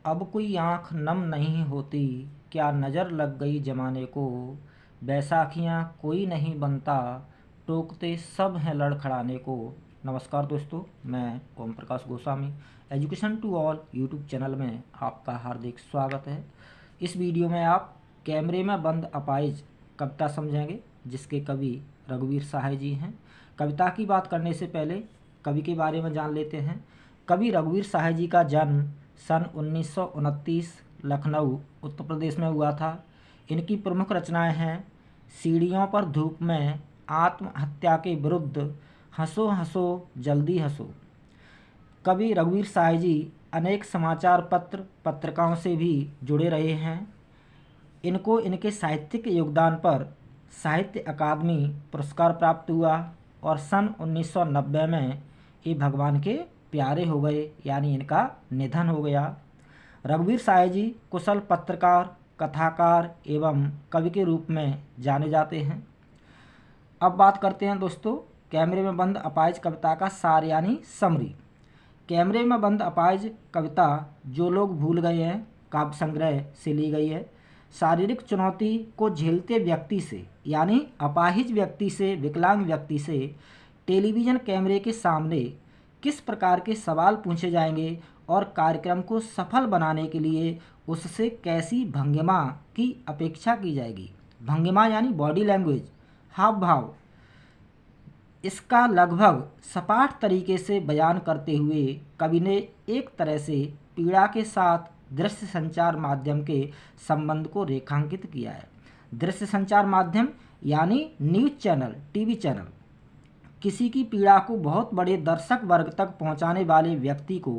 अब कोई आँख नम नहीं होती, क्या नज़र लग गई ज़माने को। बैसाखियाँ कोई नहीं बनता, टोकते सब हैं लड़खड़ाने को। नमस्कार दोस्तों, मैं Om Prakash Goswami education to all YouTube channel में आपका हार्दिक स्वागत है। इस वीडियो में आप कैमरे में बंद अपाहिज कविता समझेंगे, जिसके कवि रघुवीर सहाय जी हैं। कविता की बात करने से पहले कवि के बारे में जान लेते हैं। कवि रघुवीर सहाय जी का जन्म सन 1929 लखनऊ उत्तर प्रदेश में हुआ था। इनकी प्रमुख रचनाएं हैं सीढ़ियों पर धूप में, आत्महत्या के विरुद्ध, हंसो हंसो जल्दी हंसो। कवि रघुवीर सहाय जी अनेक समाचार पत्र पत्रिकाओं से भी जुड़े रहे हैं। इनको इनके साहित्यिक योगदान पर साहित्य अकादमी पुरस्कार प्राप्त हुआ और सन 1990 में ये भगवान के प्यारे हो गए, यानी इनका निधन हो गया। रघुवीर सहाय जी कुशल पत्रकार, कथाकार एवं कवि के रूप में जाने जाते हैं। अब बात करते हैं दोस्तों कैमरे में बंद अपाहिज कविता का सार यानी समरी। कैमरे में बंद अपाहिज कविता जो लोग भूल गए हैं काव्य संग्रह से ली गई है। शारीरिक चुनौती को झेलते व्यक्ति से यानी अपाहिज व्यक्ति से, विकलांग व्यक्ति से टेलीविज़न कैमरे के सामने किस प्रकार के सवाल पूछे जाएंगे और कार्यक्रम को सफल बनाने के लिए उससे कैसी भंगिमा की अपेक्षा की जाएगी। भंगिमा यानी बॉडी लैंग्वेज, हाव भाव, इसका लगभग सपाट तरीके से बयान करते हुए कवि ने एक तरह से पीड़ा के साथ दृश्य संचार माध्यम के संबंध को रेखांकित किया है। दृश्य संचार माध्यम यानी न्यूज़ चैनल, टीवी चैनल किसी की पीड़ा को बहुत बड़े दर्शक वर्ग तक पहुंचाने वाले व्यक्ति को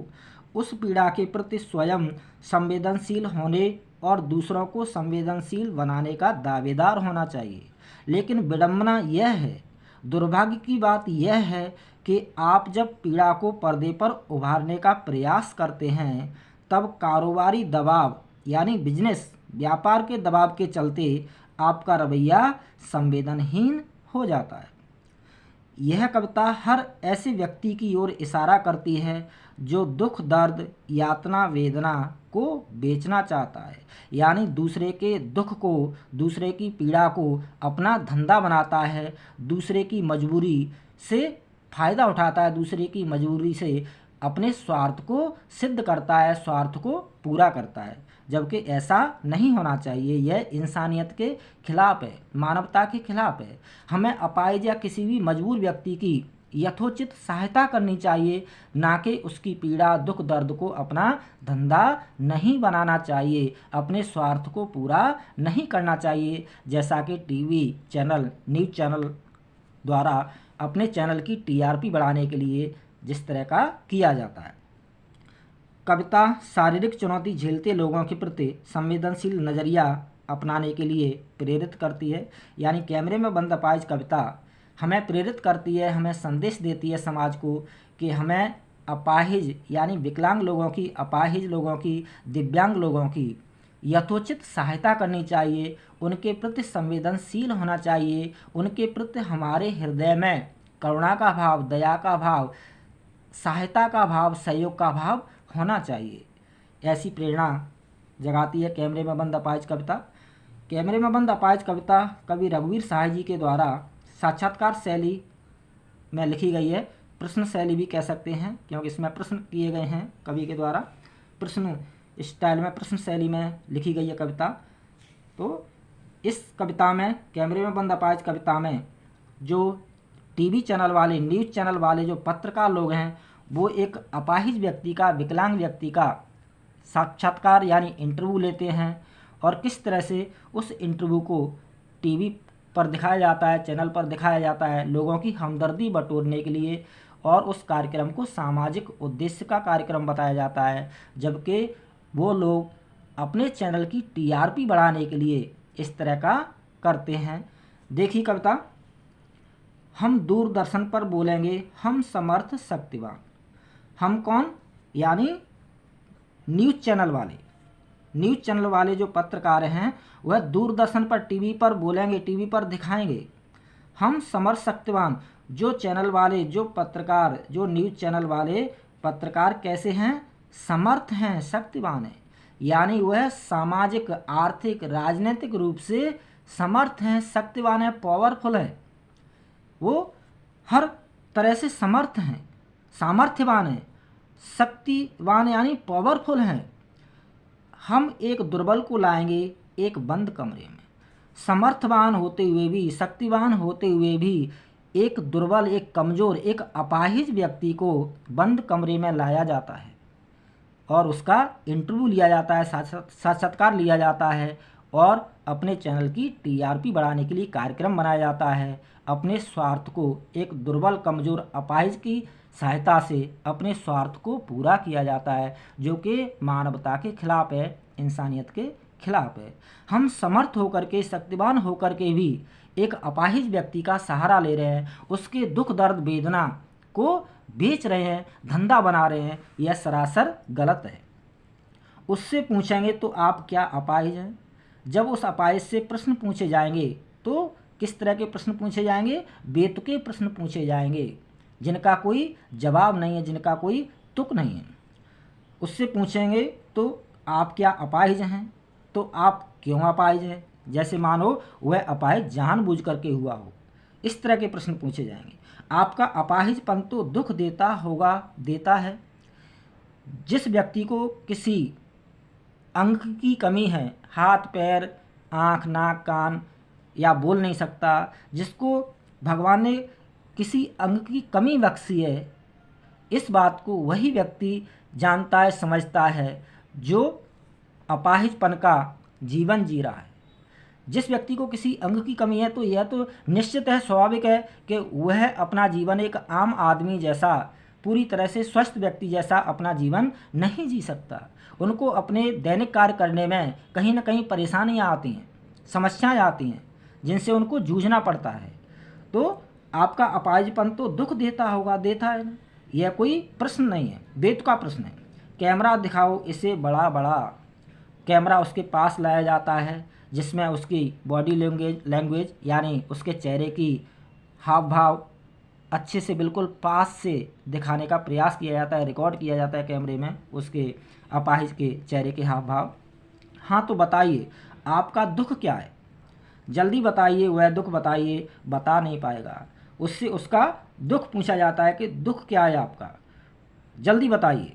उस पीड़ा के प्रति स्वयं संवेदनशील होने और दूसरों को संवेदनशील बनाने का दावेदार होना चाहिए। लेकिन विडंबना यह है, दुर्भाग्य की बात यह है कि आप जब पीड़ा को पर्दे पर उभारने का प्रयास करते हैं तब कारोबारी दबाव यानी बिजनेस, व्यापार के दबाव के चलते आपका रवैया संवेदनहीन हो जाता है। यह कविता हर ऐसे व्यक्ति की ओर इशारा करती है जो दुख, दर्द, यातना, वेदना को बेचना चाहता है, यानी दूसरे के दुख को, दूसरे की पीड़ा को अपना धंधा बनाता है, दूसरे की मजबूरी से फ़ायदा उठाता है, दूसरे की मजबूरी से अपने स्वार्थ को सिद्ध करता है, स्वार्थ को पूरा करता है, जबकि ऐसा नहीं होना चाहिए। यह इंसानियत के खिलाफ है, मानवता के खिलाफ है। हमें अपाहिज या किसी भी मजबूर व्यक्ति की यथोचित सहायता करनी चाहिए, ना कि उसकी पीड़ा, दुख, दर्द को अपना धंधा नहीं बनाना चाहिए, अपने स्वार्थ को पूरा नहीं करना चाहिए, जैसा कि टीवी चैनल, न्यूज़ चैनल द्वारा अपने चैनल की टीआरपी बढ़ाने के लिए जिस तरह का किया जाता है। कविता शारीरिक चुनौती झेलते लोगों के प्रति संवेदनशील नज़रिया अपनाने के लिए प्रेरित करती है, यानी कैमरे में बंद अपाहिज कविता हमें प्रेरित करती है, हमें संदेश देती है समाज को कि हमें अपाहिज यानी विकलांग लोगों की, अपाहिज लोगों की, दिव्यांग लोगों की यथोचित सहायता करनी चाहिए, उनके प्रति संवेदनशील होना चाहिए, उनके प्रति हमारे हृदय में करुणा का भाव, दया का भाव, सहायता का भाव, सहयोग का भाव होना चाहिए। ऐसी प्रेरणा जगाती है कैमरे में बंद अपाहिज कविता। कैमरे में बंद अपाहिज कविता कवि रघुवीर सहाय जी के द्वारा साक्षात्कार शैली में लिखी गई है, प्रश्न शैली भी कह सकते हैं, क्योंकि इसमें प्रश्न किए गए हैं कवि के द्वारा। प्रश्न स्टाइल में, प्रश्न शैली में लिखी गई है कविता। तो इस कविता में, कैमरे में बंद अपाहिज कविता में, जो टीवी चैनल वाले, न्यूज़ चैनल वाले जो पत्रकार लोग हैं, वो एक अपाहिज व्यक्ति का, विकलांग व्यक्ति का साक्षात्कार यानी इंटरव्यू लेते हैं और किस तरह से उस इंटरव्यू को टीवी पर दिखाया जाता है, चैनल पर दिखाया जाता है, लोगों की हमदर्दी बटोरने के लिए, और उस कार्यक्रम को सामाजिक उद्देश्य का कार्यक्रम बताया जाता है, जबकि वो लोग अपने चैनल की टीआरपी बढ़ाने के लिए इस तरह का करते हैं। देखिए कविता, हम दूरदर्शन पर बोलेंगे, हम समर्थ शक्तिवान। हम कौन? यानी न्यूज़ चैनल वाले, न्यूज़ चैनल वाले जो पत्रकार हैं वह दूरदर्शन पर, टीवी पर बोलेंगे, टीवी पर दिखाएंगे। हम समर्थ शक्तिवान, जो चैनल वाले, जो पत्रकार, जो न्यूज़ चैनल वाले पत्रकार कैसे हैं? समर्थ हैं, शक्तिवान हैं। यानी वह सामाजिक, आर्थिक, राजनीतिक रूप से समर्थ हैं, शक्तिवान हैं, पावरफुल हैं। वो हर तरह से समर्थ हैं, सामर्थ्यवान हैं, शक्तिवान यानी पावरफुल हैं। हम एक दुर्बल को लाएंगे एक बंद कमरे में। समर्थवान होते हुए भी, शक्तिवान होते हुए भी एक दुर्बल, एक कमज़ोर, एक अपाहिज व्यक्ति को बंद कमरे में लाया जाता है और उसका इंटरव्यू लिया जाता है, साक्षात्कार लिया जाता है और अपने चैनल की टीआरपी बढ़ाने के लिए कार्यक्रम बनाया जाता है। अपने स्वार्थ को, एक दुर्बल, कमज़ोर, अपाहिज की सहायता से अपने स्वार्थ को पूरा किया जाता है, जो कि मानवता के खिलाफ है, इंसानियत के खिलाफ है। हम समर्थ होकर के, शक्तिवान होकर के भी एक अपाहिज व्यक्ति का सहारा ले रहे हैं, उसके दुख दर्द वेदना को बेच रहे हैं, धंधा बना रहे हैं, यह सरासर गलत है। उससे पूछेंगे तो आप क्या अपाहिज हैं? जब उस अपाहिज से प्रश्न पूछे जाएंगे तो किस तरह के प्रश्न पूछे जाएंगे? बेतुके प्रश्न पूछे जाएंगे जिनका कोई जवाब नहीं है, जिनका कोई तुक नहीं है। उससे पूछेंगे तो आप क्या अपाहिज हैं? तो आप क्यों अपाहिज हैं? जैसे मानो वह अपाहिज जानबूझ करके हुआ हो, इस तरह के प्रश्न पूछे जाएंगे। आपका अपाहिजपन तो दुख देता होगा, देता है। जिस व्यक्ति को किसी अंग की कमी है, हाथ पैर, आँख, नाक, कान या बोल नहीं सकता, जिसको भगवान ने किसी अंग की कमी बख्शी है, इस बात को वही व्यक्ति जानता है, समझता है जो अपाहिजपन का जीवन जी रहा है। जिस व्यक्ति को किसी अंग की कमी है तो यह तो निश्चित है, स्वाभाविक है कि वह अपना जीवन एक आम आदमी जैसा, पूरी तरह से स्वस्थ व्यक्ति जैसा अपना जीवन नहीं जी सकता। उनको अपने दैनिक कार्य करने में कहीं ना कहीं परेशानियां आती हैं, समस्याएं आती हैं, जिनसे उनको जूझना पड़ता है। तो आपका अपाहिजपन तो दुख देता होगा, देता है ना, यह कोई प्रश्न नहीं है, बेतुका प्रश्न है। कैमरा दिखाओ इसे बड़ा बड़ा, कैमरा उसके पास लाया जाता है जिसमें उसकी बॉडी लैंग्वेज यानी उसके चेहरे की हाव भाव अच्छे से बिल्कुल पास से दिखाने का प्रयास किया जाता है, रिकॉर्ड किया जाता है कैमरे में उसके अपाहिज के चेहरे के हाव भाव। हाँ तो बताइए आपका दुख क्या है, जल्दी बताइए, वह दुख बताइए, बता नहीं पाएगा। उससे उसका दुख पूछा जाता है कि दुख क्या है आपका, जल्दी बताइए,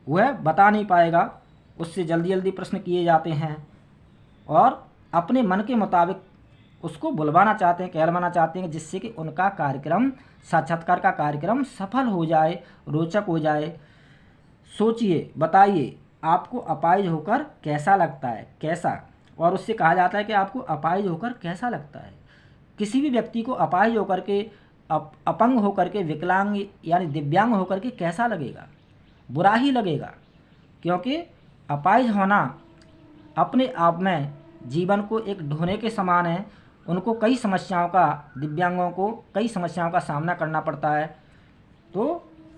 वह बता नहीं पाएगा। उससे जल्दी जल्दी प्रश्न किए जाते हैं और अपने मन के मुताबिक उसको बुलवाना चाहते हैं, कहलवाना चाहते हैं, जिससे कि उनका कार्यक्रम, साक्षात्कार का कार्यक्रम सफल हो जाए, रोचक हो जाए। सोचिए, बताइए आपको अपाहिज होकर कैसा लगता है, कैसा। और उससे कहा जाता है कि आपको अपाहिज होकर कैसा लगता है। किसी भी व्यक्ति को अपाहिज होकर के, अपंग होकर के, विकलांग यानी दिव्यांग होकर के कैसा लगेगा? बुरा ही लगेगा, क्योंकि अपाहिज होना अपने आप में जीवन को एक ढोने के समान है। उनको कई समस्याओं का, दिव्यांगों को कई समस्याओं का सामना करना पड़ता है। तो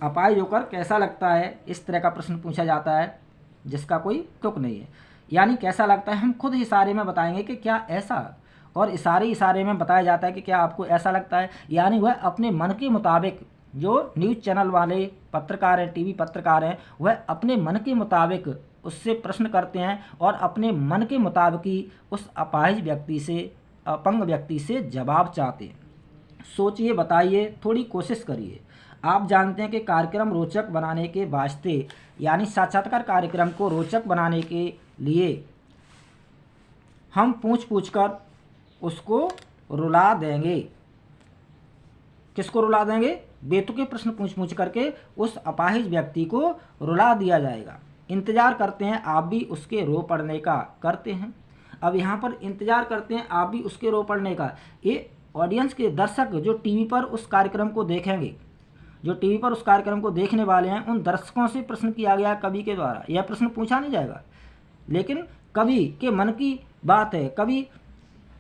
अपाहिज होकर कैसा लगता है, इस तरह का प्रश्न पूछा जाता है जिसका कोई तुक नहीं है। यानी कैसा लगता है, हम खुद इशारे में बताएंगे कि क्या ऐसा, और इशारे में बताया जाता है कि क्या आपको ऐसा लगता है। यानी वह अपने मन के मुताबिक, जो न्यूज़ चैनल वाले पत्रकार हैं, टीवी पत्रकार हैं, वह अपने मन के मुताबिक उससे प्रश्न करते हैं और अपने मन के मुताबिक ही उस अपाहिज व्यक्ति से, अपंग व्यक्ति से जवाब चाहते हैं। सोचिए, बताइए, थोड़ी कोशिश करिए। आप जानते हैं कि कार्यक्रम रोचक बनाने के वास्ते, यानी साक्षात्कार कार्यक्रम को रोचक बनाने के लिए हम पूछ कर उसको रुला देंगे। किसको रुला देंगे? बेतुके प्रश्न पूछ करके उस अपाहिज व्यक्ति को रुला दिया जाएगा। इंतज़ार करते हैं आप भी उसके रो पड़ने का, करते हैं। अब यहाँ पर इंतज़ार करते हैं आप भी उसके रो पड़ने का। ये ऑडियंस के दर्शक जो टीवी पर उस कार्यक्रम को देखेंगे, जो टीवी पर उस कार्यक्रम को देखने वाले हैं, उन दर्शकों से प्रश्न किया गया कवि के द्वारा। यह प्रश्न पूछा नहीं जाएगा, लेकिन कवि के मन की बात है। कवि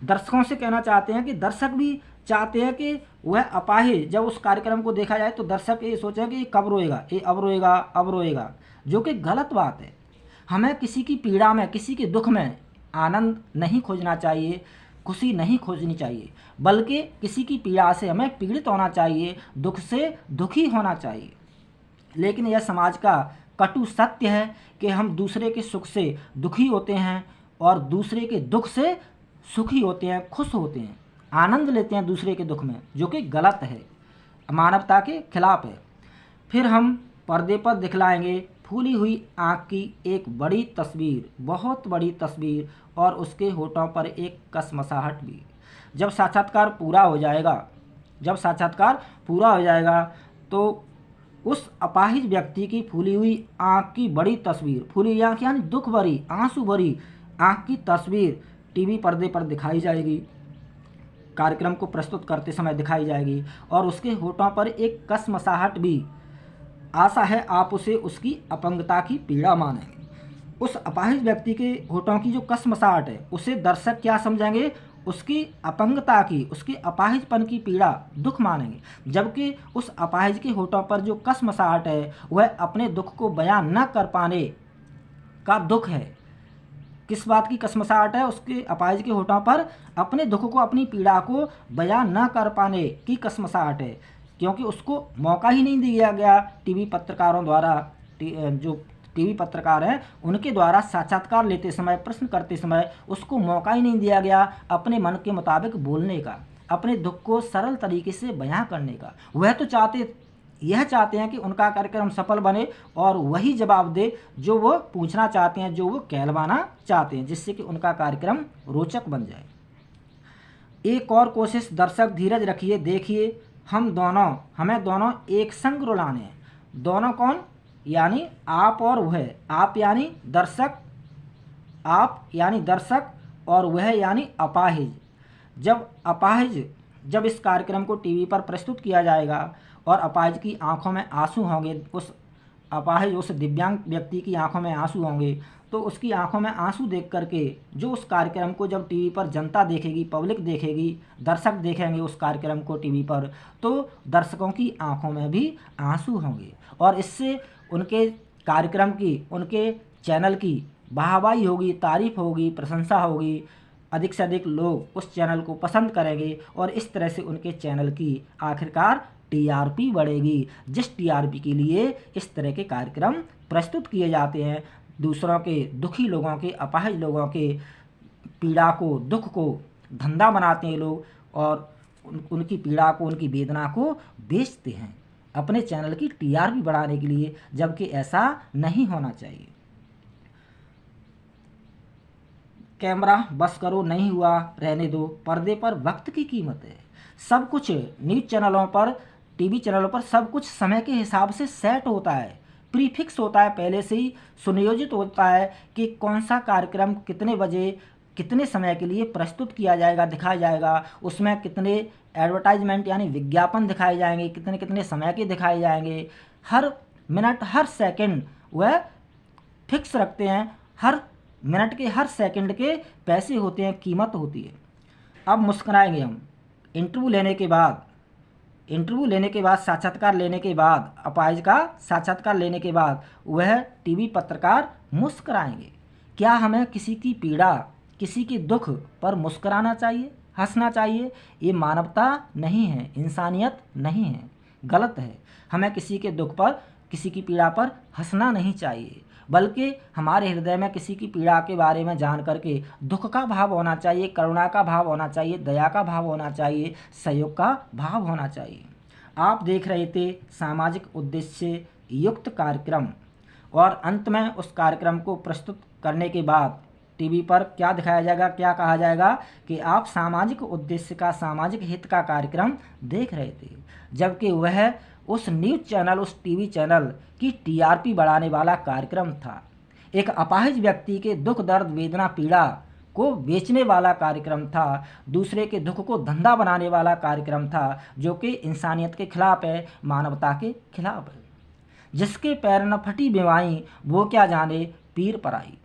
दर्शकों से कहना चाहते हैं कि दर्शक भी चाहते हैं कि वह अपाहिज जब उस कार्यक्रम को देखा जाए तो दर्शक ये सोचें कि ये कब रोएगा, ये अब रोएगा, अब रोएगा, जो कि गलत बात है। हमें किसी की पीड़ा में, किसी के दुख में आनंद नहीं खोजना चाहिए, खुशी नहीं खोजनी चाहिए, बल्कि किसी की पीड़ा से हमें पीड़ित होना चाहिए, दुख से दुखी होना चाहिए। लेकिन यह समाज का कटु सत्य है कि हम दूसरे के सुख से दुखी होते हैं और दूसरे के दुख से सुखी होते हैं, खुश होते हैं, आनंद लेते हैं दूसरे के दुख में, जो कि गलत है, मानवता के खिलाफ है। फिर हम पर्दे पर दिखलाएंगे फूली हुई आँख की एक बड़ी तस्वीर, बहुत बड़ी तस्वीर, और उसके होठों पर एक कसमसाहट भी। जब साक्षात्कार पूरा हो जाएगा तो उस अपाहिज व्यक्ति की फूली हुई आँख की बड़ी तस्वीर, फूली आँख यानी दुख भरी, आंसू भरी आँख की तस्वीर टीवी पर्दे पर दिखाई जाएगी, कार्यक्रम को प्रस्तुत करते समय दिखाई जाएगी, और उसके होठों पर एक कसमसाहट भी। आशा है आप उसे उसकी अपंगता की पीड़ा मानेंगे। उस अपाहिज व्यक्ति के होठों की जो कसमसाहट है उसे दर्शक क्या समझेंगे? उसकी अपंगता की, उसके अपाहिजपन की पीड़ा, दुख मानेंगे। जबकि उस अपाहिज के होठों पर जो कसमसाहट है वह अपने दुख को बयां न कर पाने का दुख है। किस बात की कसमसाहट है? उसके अपाहिज के होठों पर अपने दुख को, अपनी पीड़ा को बयां न कर पाने की कसमसाहट है, क्योंकि उसको मौका ही नहीं दिया गया टीवी पत्रकारों द्वारा। जो टीवी पत्रकार हैं उनके द्वारा साक्षात्कार लेते समय, प्रश्न करते समय उसको मौका ही नहीं दिया गया अपने मन के मुताबिक बोलने का, अपने दुख को सरल तरीके से बयां करने का। वह तो यह चाहते हैं कि उनका कार्यक्रम सफल बने और वही जवाब दे जो वो पूछना चाहते हैं, जो वो कहलवाना चाहते हैं, जिससे कि उनका कार्यक्रम रोचक बन जाए। एक और कोशिश दर्शक, धीरज रखिए, देखिए हमें दोनों एक संग रुलाने हैं। दोनों कौन? यानी आप और वह। आप यानी दर्शक और वह यानी अपाहिज। जब इस कार्यक्रम को टीवी पर प्रस्तुत किया जाएगा और अपाहिज की आंखों में आंसू होंगे, उस दिव्यांग व्यक्ति की आंखों में आंसू होंगे, तो उसकी आंखों में आंसू देख करके जो उस कार्यक्रम को जब टीवी पर जनता देखेगी, पब्लिक देखेगी, दर्शक देखेंगे उस कार्यक्रम को टीवी पर, तो दर्शकों की आंखों में भी आंसू होंगे और इससे उनके कार्यक्रम की, उनके चैनल की वाहवाही होगी, तारीफ होगी, प्रशंसा होगी। अधिक से अधिक लोग उस चैनल को पसंद करेंगे और इस तरह से उनके चैनल की आखिरकार टीआरपी बढ़ेगी, जिस टीआरपी के लिए इस तरह के कार्यक्रम प्रस्तुत किए जाते हैं। दूसरों के, दुखी लोगों के, अपाहिज लोगों के पीड़ा को, दुख को धंधा बनाते हैं लोग और उनकी पीड़ा को, उनकी वेदना को बेचते हैं अपने चैनल की टीआरपी बढ़ाने के लिए, जबकि ऐसा नहीं होना चाहिए। कैमरा बस करो, नहीं हुआ रहने दो, पर्दे पर वक्त की कीमत है। सब कुछ न्यूज़ चैनलों पर, टीवी चैनलों पर सब कुछ समय के हिसाब से सेट होता है, प्रीफिक्स होता है, पहले से ही सुनियोजित होता है कि कौन सा कार्यक्रम कितने बजे, कितने समय के लिए प्रस्तुत किया जाएगा, दिखाया जाएगा। उसमें कितने एडवर्टाइजमेंट यानी विज्ञापन दिखाए जाएंगे, कितने कितने समय के दिखाए जाएंगे। हर मिनट, हर सेकंड वह फिक्स रखते हैं। हर मिनट के, हर सेकंड के पैसे होते हैं, कीमत होती है। अब मुस्कुराएंगे हम इंटरव्यू लेने के बाद, साक्षात्कार लेने के बाद, अपाहिज का साक्षात्कार लेने के बाद वह टीवी पत्रकार मुस्कुराएंगे। क्या हमें किसी की पीड़ा, किसी के दुख पर मुस्कुराना चाहिए, हंसना चाहिए? ये मानवता नहीं है, इंसानियत नहीं है, गलत है। हमें किसी के दुख पर, किसी की पीड़ा पर हंसना नहीं चाहिए, बल्कि हमारे हृदय में किसी की पीड़ा के बारे में जान करके दुख का भाव होना चाहिए, करुणा का भाव होना चाहिए, दया का भाव होना चाहिए, सहयोग का भाव होना चाहिए। आप देख रहे थे सामाजिक उद्देश्य युक्त कार्यक्रम, और अंत में उस कार्यक्रम को प्रस्तुत करने के बाद टीवी पर क्या दिखाया जाएगा, क्या कहा जाएगा कि आप सामाजिक उद्देश्य का, सामाजिक हित का कार्यक्रम देख रहे थे, जबकि वह उस न्यूज़ चैनल, उस टीवी चैनल की टीआरपी बढ़ाने वाला कार्यक्रम था। एक अपाहिज व्यक्ति के दुख, दर्द, वेदना, पीड़ा को बेचने वाला कार्यक्रम था, दूसरे के दुख को धंधा बनाने वाला कार्यक्रम था, जो कि इंसानियत के खिलाफ है, मानवता के खिलाफ है। जिसके पैर न फटी बीमारी, वो क्या जाने पीर पराई।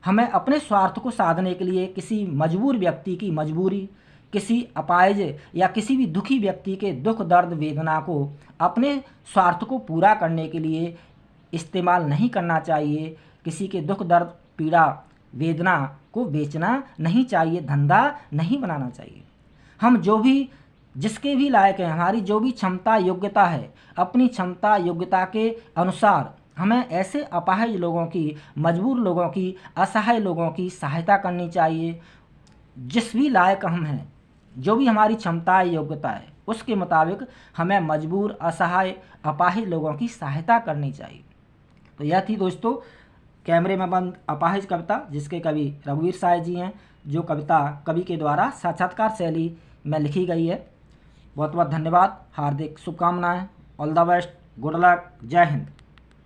हमें अपने स्वार्थ को साधने के लिए किसी मजबूर व्यक्ति की मजबूरी, किसी अपाहिज या किसी भी दुखी व्यक्ति के दुख, दर्द, वेदना को अपने स्वार्थ को पूरा करने के लिए इस्तेमाल नहीं करना चाहिए। किसी के दुख, दर्द, पीड़ा, वेदना को बेचना नहीं चाहिए, धंधा नहीं बनाना चाहिए। हम जो भी, जिसके भी लायक हैं, हमारी जो भी क्षमता, योग्यता है, अपनी क्षमता, योग्यता के अनुसार हमें ऐसे अपाहिज लोगों की, मजबूर लोगों की, असहाय लोगों की सहायता करनी चाहिए। जिस भी लायक हम हैं, जो भी हमारी क्षमता है, योग्यता है, उसके मुताबिक हमें मजबूर, असहाय, अपाहिज लोगों की सहायता करनी चाहिए। तो यह थी दोस्तों कैमरे में बंद अपाहिज कविता, जिसके कवि रघुवीर साय जी हैं, जो कविता कवि के द्वारा साक्षात्कार शैली में लिखी गई है। बहुत बहुत धन्यवाद, हार्दिक शुभकामनाएं, all the best, good luck, जय हिंद।